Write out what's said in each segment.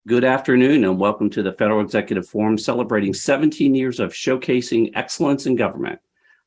Good afternoon and welcome to the Federal Executive Forum celebrating 17 years of showcasing excellence in government.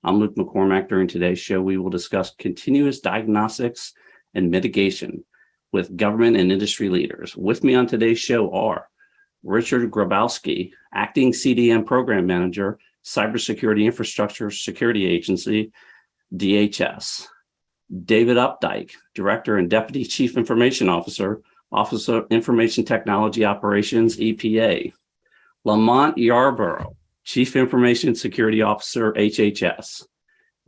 I'm Luke McCormack. During today's show, we will discuss continuous diagnostics and mitigation with government and industry leaders. With me on today's show are Richard Grabowski, Acting CDM Program Manager, Cybersecurity Infrastructure Security Agency, DHS. David Updike, Director and Deputy Chief Information Officer, Office of Information Technology Operations, EPA. Lamont Yarborough, Chief Information Security Officer, HHS.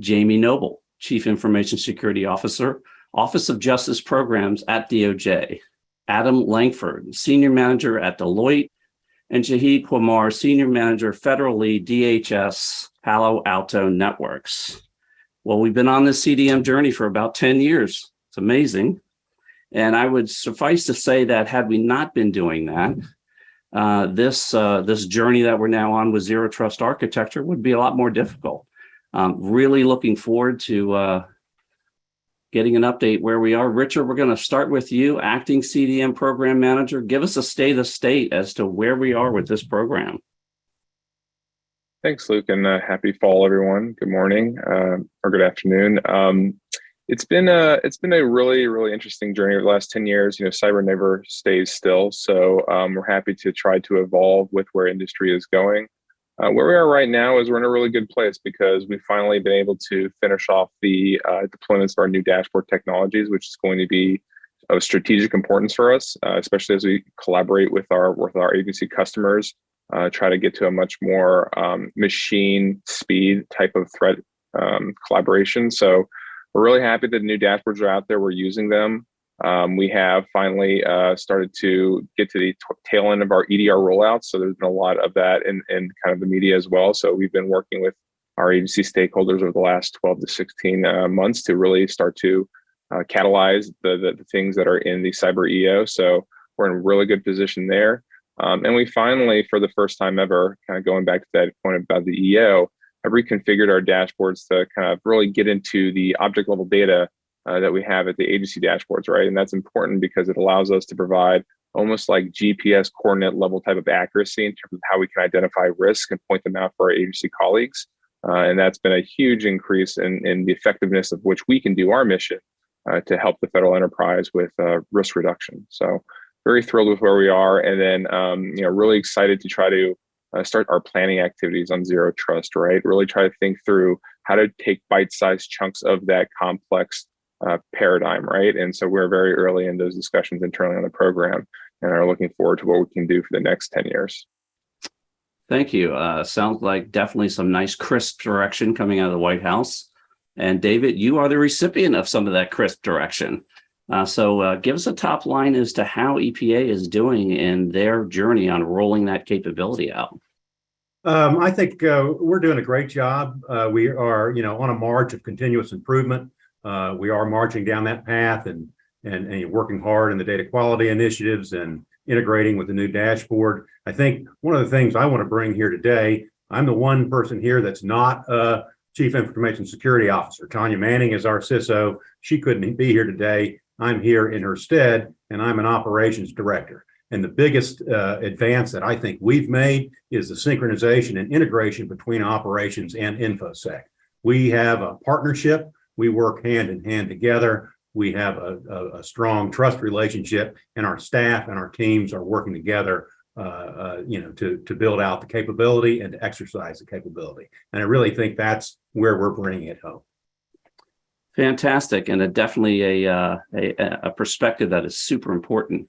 Jamie Noble, Chief Information Security Officer, Office of Justice Programs at DOJ. Adam Langford, Senior Manager at Deloitte, and Shahid Quamar, Senior Manager, Federal Lead, DHS, Palo Alto Networks. Well, we've been on this CDM journey for about 10 years. It's amazing. And I would suffice to say that had we not been doing that, this journey that we're now on with zero trust architecture would be a lot more difficult. Really looking forward to getting an update where we are. Richard, we're going to start with you, Acting CDM Program Manager. Give us a state of state as to where we are with this program. Thanks, Luke, and happy fall, everyone. Good morning or good afternoon. It's been a really, really interesting journey over the last 10 years. You know, cyber never stays still. So we're happy to try to evolve with where industry is going. Where we are right now is we're in a really good place because we've finally been able to finish off the deployments of our new dashboard technologies, which is going to be of strategic importance for us, especially as we collaborate with our agency customers, try to get to a much more machine speed type of threat collaboration. So we're really happy that the new dashboards are out there. We're using them. We have finally started to get to the tail end of our EDR rollout. So there's been a lot of that in kind of the media as well. So we've been working with our agency stakeholders over the last 12 to 16 months to really start to catalyze the things that are in the cyber EO. So we're in a really good position there. And we finally, for the first time ever, kind of going back to that point about the EO, have reconfigured our dashboards to kind of really get into the object level data that we have at the agency dashboards, right? And that's important because it allows us to provide almost like GPS coordinate level type of accuracy in terms of how we can identify risk and point them out for our agency colleagues. And that's been a huge increase in the effectiveness of which we can do our mission to help the federal enterprise with risk reduction. So very thrilled with where we are. And then, really excited to try to start our planning activities on zero trust, right? Really try to think through how to take bite-sized chunks of that complex paradigm, right? And so we're very early in those discussions internally on the program and are looking forward to what we can do for the next 10 years. Thank you. Sounds like definitely some nice crisp direction coming out of the White House. And David, you are the recipient of some of that crisp direction. So give us a top line as to how EPA is doing in their journey on rolling that capability out. I think we're doing a great job. We are, on a march of continuous improvement. We are marching down that path and working hard in the data quality initiatives and integrating with the new dashboard. I think one of the things I want to bring here today, I'm the one person here that's not a Chief Information Security Officer. Tanya Manning is our CISO. She couldn't be here today. I'm here in her stead, and I'm an operations director. And the biggest advance that I think we've made is the synchronization and integration between operations and InfoSec. We have a partnership. We work hand in hand together. We have a strong trust relationship, and our staff and our teams are working together to build out the capability and to exercise the capability. And I really think that's where we're bringing it home. Fantastic, and definitely a perspective that is super important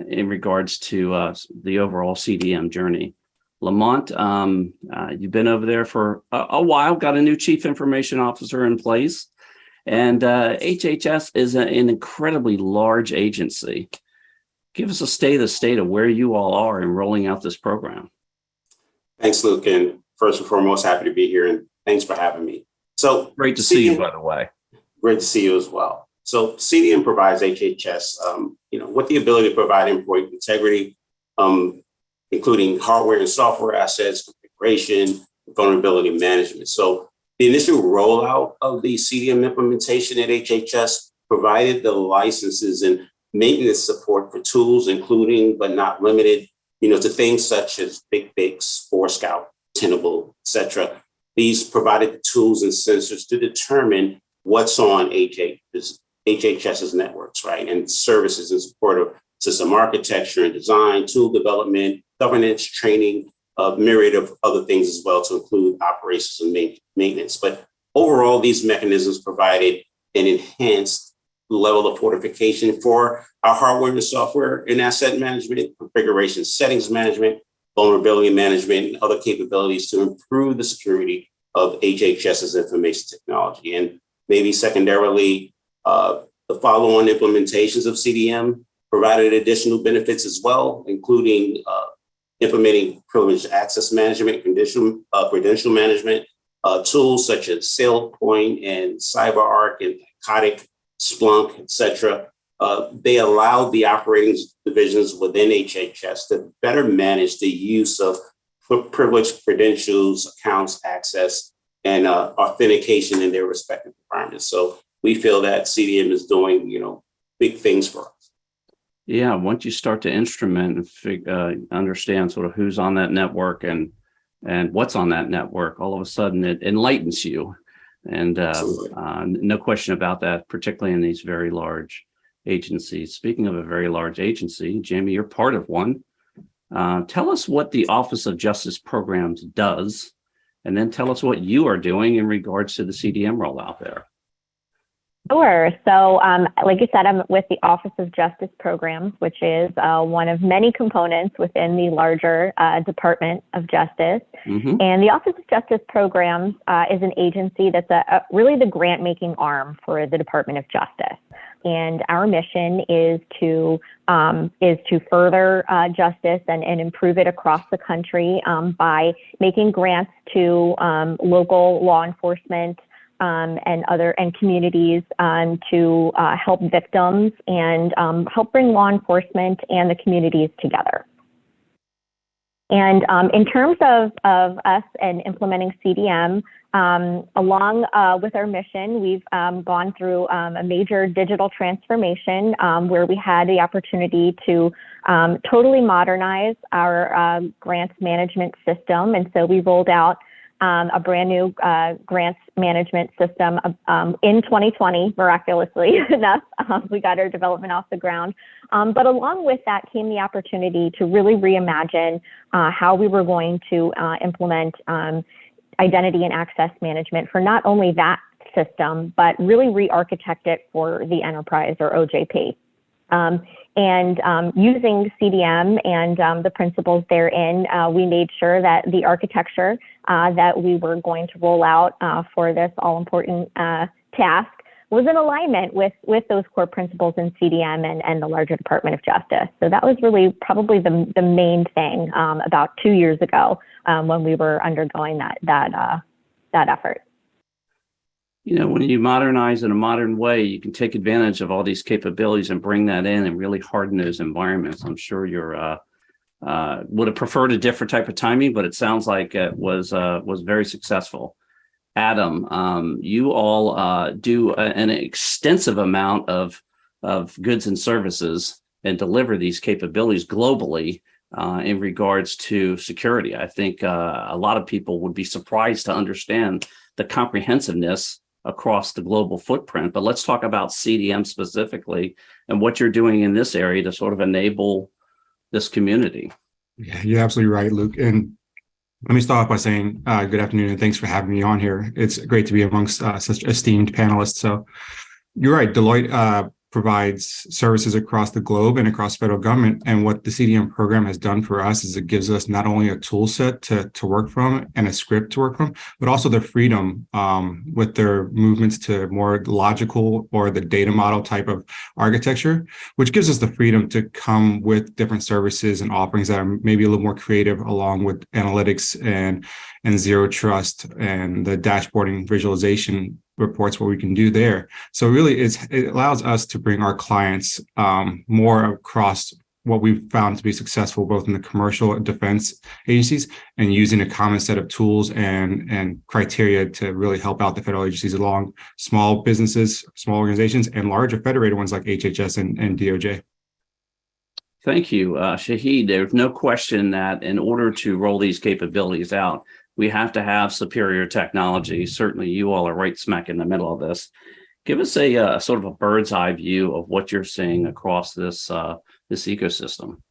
in regards to the overall CDM journey. Lamont, you've been over there for a while, got a new Chief Information Officer in place, and HHS is an incredibly large agency. Give us a state of where you all are in rolling out this program. Thanks, Luke, and first and foremost, happy to be here, and thanks for having me. So great to see you, by the way. Great to see you as well. So CDM provides HHS, with the ability to provide endpoint integrity, including hardware and software assets, configuration, vulnerability management. So the initial rollout of the CDM implementation at HHS provided the licenses and maintenance support for tools, including but not limited, to things such as Big Fix, 4Scout, Tenable, et cetera. These provided the tools and sensors to determine what's on HHS's networks, right? And services in support of system architecture and design, tool development, governance, training, a myriad of other things as well, to include operations and maintenance. But overall, these mechanisms provided an enhanced level of fortification for our hardware and software and asset management, configuration settings management, vulnerability management, and other capabilities to improve the security of HHS's information technology. And maybe secondarily, the follow-on implementations of CDM provided additional benefits as well, including implementing privileged access management, credential management, tools such as SailPoint and CyberArk and Thycotic, Splunk, et cetera. They allowed the operating divisions within HHS to better manage the use of privileged credentials, accounts, access, and authentication in their respective environments. So we feel that CDM is doing, big things for us. Yeah, once you start to instrument and understand sort of who's on that network and what's on that network, all of a sudden it enlightens you. And no question about that, particularly in these very large agencies. Speaking of a very large agency, Jamie, you're part of one. Tell us what the Office of Justice Programs does, and then tell us what you are doing in regards to the CDM rollout there. Sure. So like you said, I'm with the Office of Justice Programs, which is one of many components within the larger Department of Justice. Mm-hmm. And the Office of Justice Programs is an agency that's really the grant-making arm for the Department of Justice. And our mission is to further justice and improve it across the country by making grants to local law enforcement and communities to help victims and help bring law enforcement and the communities together. And in terms of us and implementing CDM, along with our mission, we've gone through a major digital transformation where we had the opportunity to totally modernize our grants management system. And so we rolled out a brand new grants management system in 2020, miraculously enough. We got our development off the ground. But along with that came the opportunity to really reimagine how we were going to implement identity and access management for not only that system, but really re-architect it for the enterprise, or OJP. Using CDM and the principles therein, we made sure that the architecture that we were going to roll out for this all-important task was in alignment with those core principles in CDM and the larger Department of Justice. So that was really probably the main thing about 2 years ago when we were undergoing that effort. When you modernize in a modern way, you can take advantage of all these capabilities and bring that in and really harden those environments. I'm sure you're would have preferred a different type of timing, but it sounds like it was very successful. Adam, you all do an extensive amount of goods and services and deliver these capabilities globally in regards to security. I think a lot of people would be surprised to understand the comprehensiveness across the global footprint. But let's talk about CDM specifically and what you're doing in this area to sort of enable this community. Yeah, you're absolutely right, Luke. And let me start off by saying good afternoon and thanks for having me on here. It's great to be amongst such esteemed panelists. So you're right, Deloitte provides services across the globe and across federal government. And what the CDM program has done for us is it gives us not only a tool set to work from and a script to work from, but also the freedom with their movements to more logical or the data model type of architecture, which gives us the freedom to come with different services and offerings that are maybe a little more creative, along with analytics and zero trust and the dashboarding visualization reports, what we can do there. So really it allows us to bring our clients more across what we've found to be successful both in the commercial and defense agencies, and using a common set of tools and criteria to really help out the federal agencies along small businesses, small organizations, and larger federated ones like HHS and DOJ. Thank you, Shahid. There's no question that in order to roll these capabilities out, we have to have superior technology. Certainly, you all are right smack in the middle of this. Give us a sort of a bird's eye view of what you're seeing across this this ecosystem.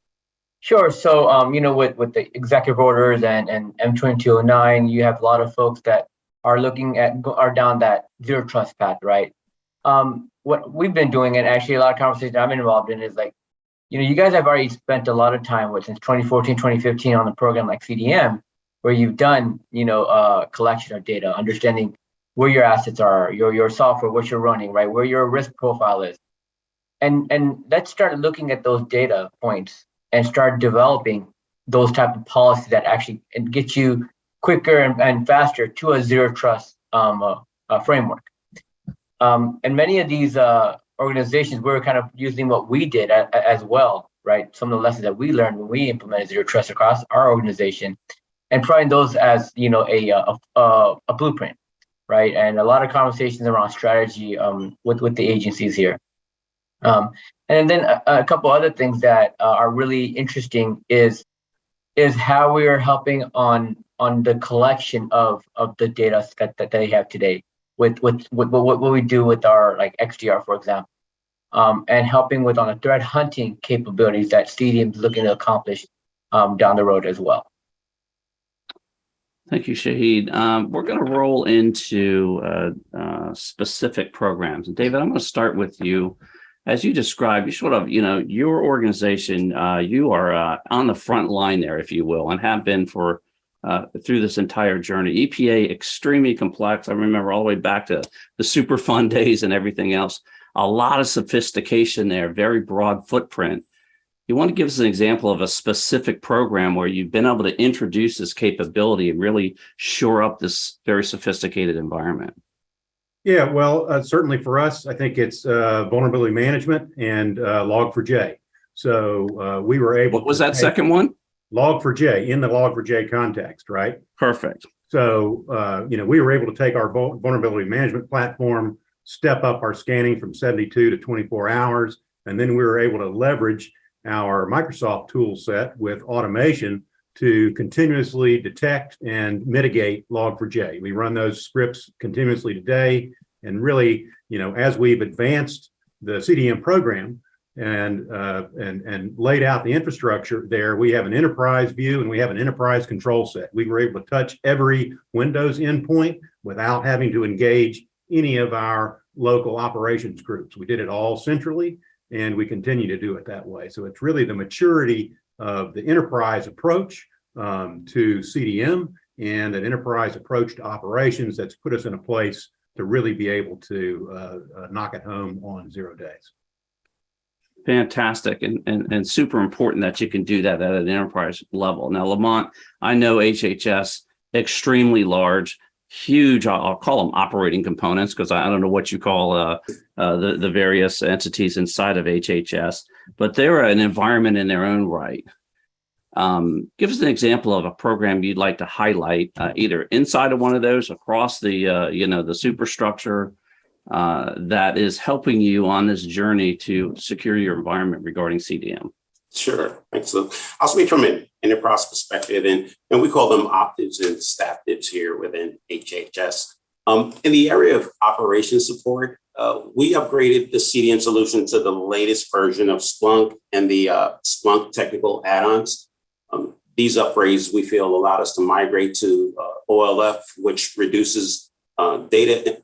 Sure. So, with the executive orders and M2209, you have a lot of folks that are are down that zero trust path, right? What we've been doing, and actually a lot of conversations I'm involved in, is like, you guys have already spent a lot of time since 2014, 2015 on a program like CDM, where you've done, collection of data, understanding where your assets are, your software, what you're running, right, where your risk profile is. And let's start looking at those data points and start developing those type of policies that actually get you quicker and faster to a zero trust framework. And many of these organizations, we're kind of using what we did as well, right? Some of the lessons that we learned when we implemented zero trust across our organization, and providing those as a blueprint, right? And a lot of conversations around strategy with the agencies here. And then a couple other things that are really interesting is how we are helping on the collection of the data that they have today with what we do with our like XDR, for example, and helping with on the threat hunting capabilities that CDM is looking to accomplish down the road as well. Thank you, Shahid. We're going to roll into specific programs. And David, I'm going to start with you. As you described, you sort of, your organization, you are on the front line there, if you will, and have been for through this entire journey. EPA, extremely complex. I remember all the way back to the Superfund days and everything else. A lot of sophistication there, very broad footprint. You want to give us an example of a specific program where you've been able to introduce this capability and really shore up this very sophisticated environment? Yeah, well, certainly for us, I think it's vulnerability management and Log4j. So we were able. What was that second one? Log4j, in the Log4j context, right? Perfect. So, we were able to take our vulnerability management platform, step up our scanning from 72 to 24 hours, and then we were able to leverage our Microsoft tool set with automation to continuously detect and mitigate Log4j. We run those scripts continuously today, and really, as we've advanced the CDM program and laid out the infrastructure there, we have an enterprise view and we have an enterprise control set. We were able to touch every Windows endpoint without having to engage any of our local operations groups. We did it all centrally, and we continue to do it that way. So it's really the maturity of the enterprise approach to CDM and an enterprise approach to operations that's put us in a place to really be able to knock it home on 0 days. Fantastic, and super important that you can do that at an enterprise level. Now, Lamont, I know HHS, extremely large, huge, I'll call them operating components, because I don't know what you call the various entities inside of HHS, but they're an environment in their own right. Give us an example of a program you'd like to highlight, either inside of one of those, across the the superstructure that is helping you on this journey to secure your environment regarding CDM. Sure, thanks. So I'll speak from an enterprise perspective, and we call them optives and stafftives here within HHS. In the area of operations support, we upgraded the CDM solution to the latest version of Splunk and the Splunk technical add-ons. These upgrades, we feel, allowed us to migrate to OLF, which reduces data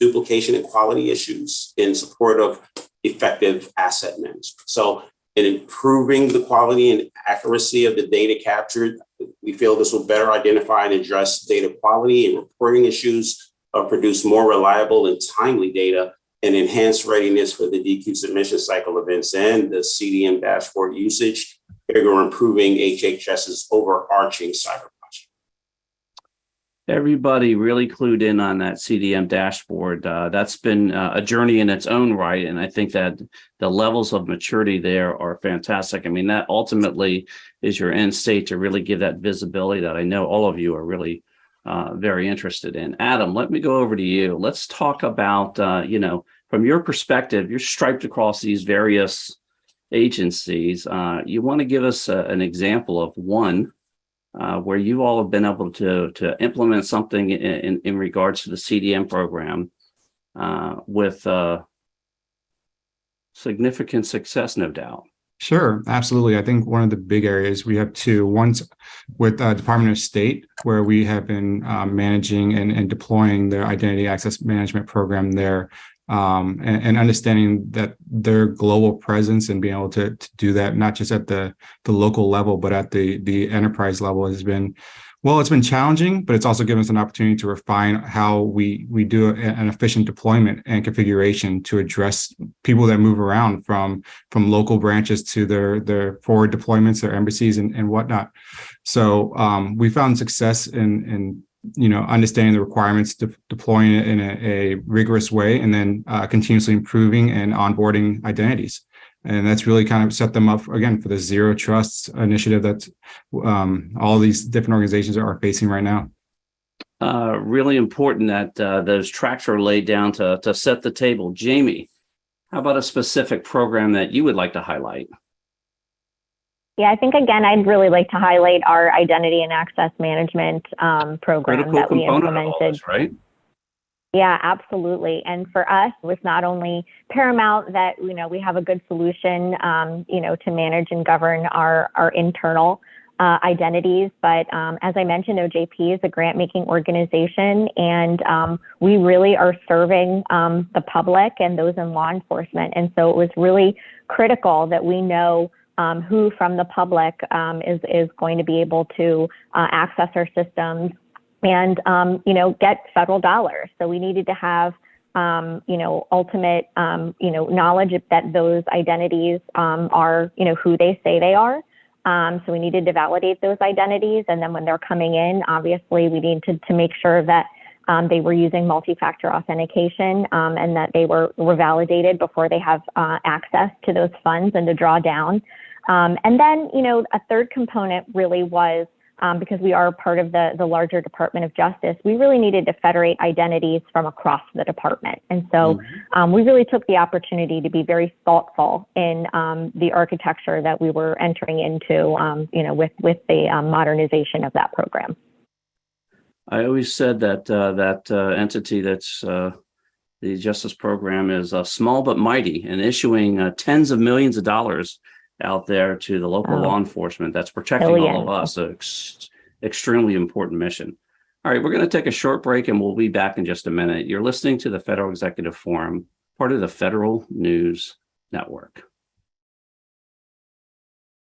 duplication and quality issues in support of effective asset management. So in improving the quality and accuracy of the data captured, we feel this will better identify and address data quality and reporting issues, produce more reliable and timely data, and enhance readiness for the DQ submission cycle events and the CDM dashboard usage, improving HHS's overarching cyber posture. Everybody really clued in on that CDM dashboard. That's been a journey in its own right. And I think that the levels of maturity there are fantastic. I mean, that ultimately is your end state to really give that visibility that I know all of you are really very interested in. Adam, let me go over to you. Let's talk about, from your perspective, you're striped across these various agencies. You want to give us an example of one where you all have been able to implement something in regards to the CDM program with significant success, no doubt. Sure, absolutely. I think one of the big areas we have two. One's with Department of State, where we have been managing and deploying their identity access management program there, and understanding that their global presence and being able to do that, not just at the local level, but at the enterprise level has been, well, it's been challenging, but it's also given us an opportunity to refine how we do an efficient deployment and configuration to address people that move around from local branches to their forward deployments, their embassies and whatnot. So we found success in understanding the requirements, deploying it in a rigorous way, and then continuously improving and onboarding identities. And that's really kind of set them up, again, for the zero trust initiative that all these different organizations are facing right now. Really important that those tracks are laid down to set the table. Jamie, how about a specific program that you would like to highlight? Yeah, I think, again, I'd really like to highlight our identity and access management program Critical that we component implemented. Of all this, right? Yeah, absolutely. And for us, it was not only paramount that, we have a good solution, to manage and govern our internal identities. But as I mentioned, OJP is a grant-making organization, and we really are serving the public and those in law enforcement. And so it was really critical that we know who from the public is going to be able to access our systems and, get federal dollars. So we needed to have, ultimate, knowledge that those identities are, who they say they are. So we needed to validate those identities. And then when they're coming in, obviously we needed to make sure that they were using multi-factor authentication and that they were validated before they have access to those funds and to draw down. And then, a third component really was, because we are part of the larger Department of Justice, we really needed to federate identities from across the department. And so we really took the opportunity to be very thoughtful in the architecture that we were entering into, with the modernization of that program. I always said that that entity that's the Justice Program is small but mighty, and issuing tens of millions of dollars out there to the local law enforcement that's protecting all of us. So extremely important mission. All right, we're going to take a short break and we'll be back in just a minute. You're listening to the Federal Executive Forum, part of the Federal News Network.